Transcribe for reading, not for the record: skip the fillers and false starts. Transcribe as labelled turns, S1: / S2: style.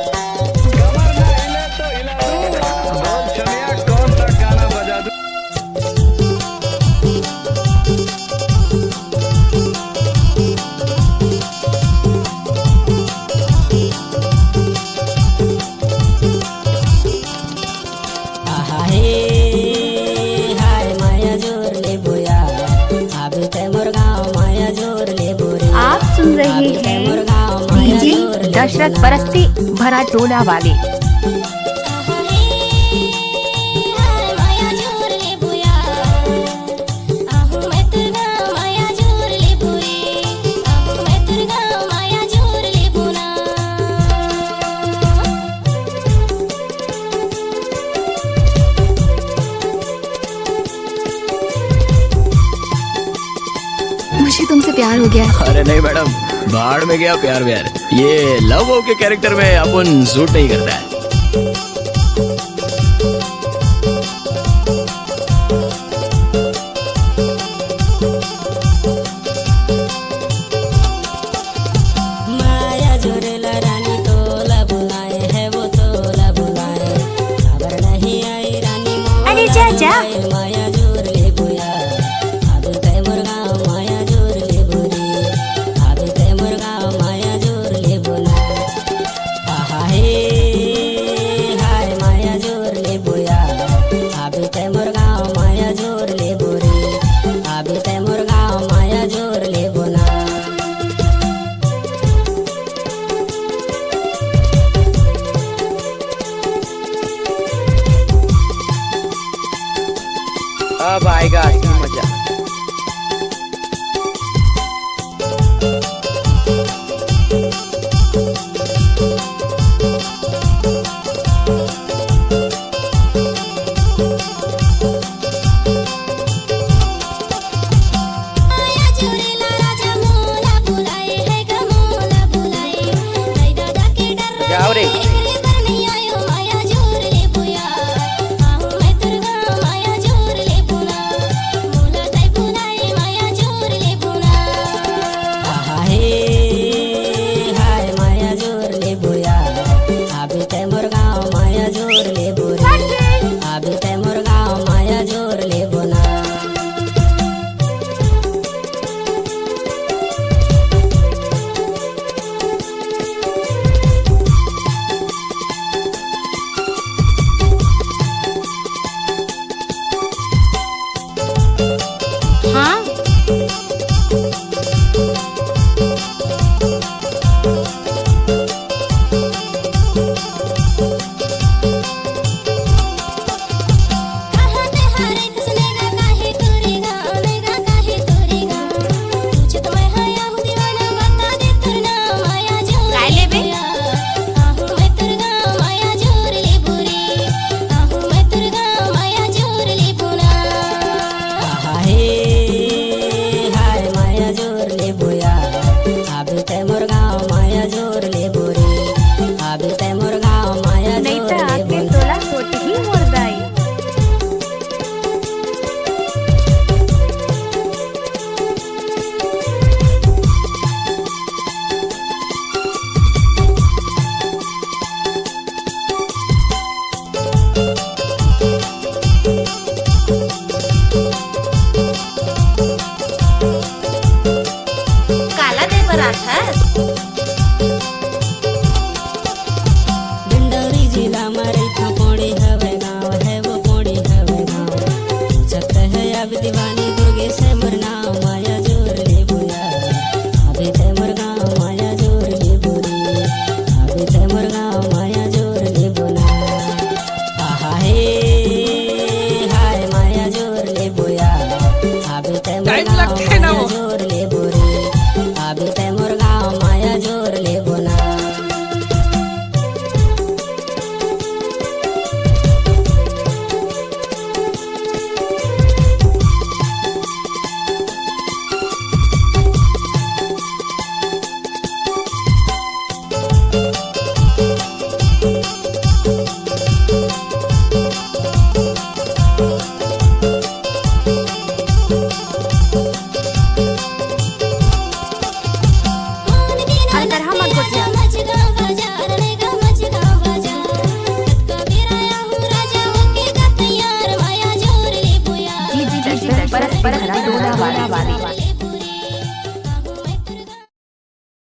S1: कमर ना हिले तो हिला दो, बोल छमिया कौन सा गाना बजा दूं।
S2: आप सुन रहे हैं डीजे दशरथ परस्ती भरा टोला वाले।
S3: मुझे तुमसे प्यार हो गया है।
S4: अरे नहीं मैडम, बाढ़ में गया प्यार व्यार, ये लव हो के कैरेक्टर में अपन सूट नहीं करता है।
S5: माया जोरेला रानी तोला बुलाए है, वो तोला बुलाए खबर नहीं आई रानी।
S2: अरे चाचा,
S5: माया जोर ले बुया अब ते मुर्गा माया जोर ले बुरी, अब ते मुर्गा माया जोर ले बुना। आहा हे हाय माया जोर ले बुया अब ते मुर्गा माया जोर ले बुरी, अब ते मुर्गा माया जोर ले बुना।
S4: अब आएगा असली मजा।
S5: माया जोरेला राजा मोला बुलाए है, मोला बुलाए दादा के डर
S4: जाओ रे।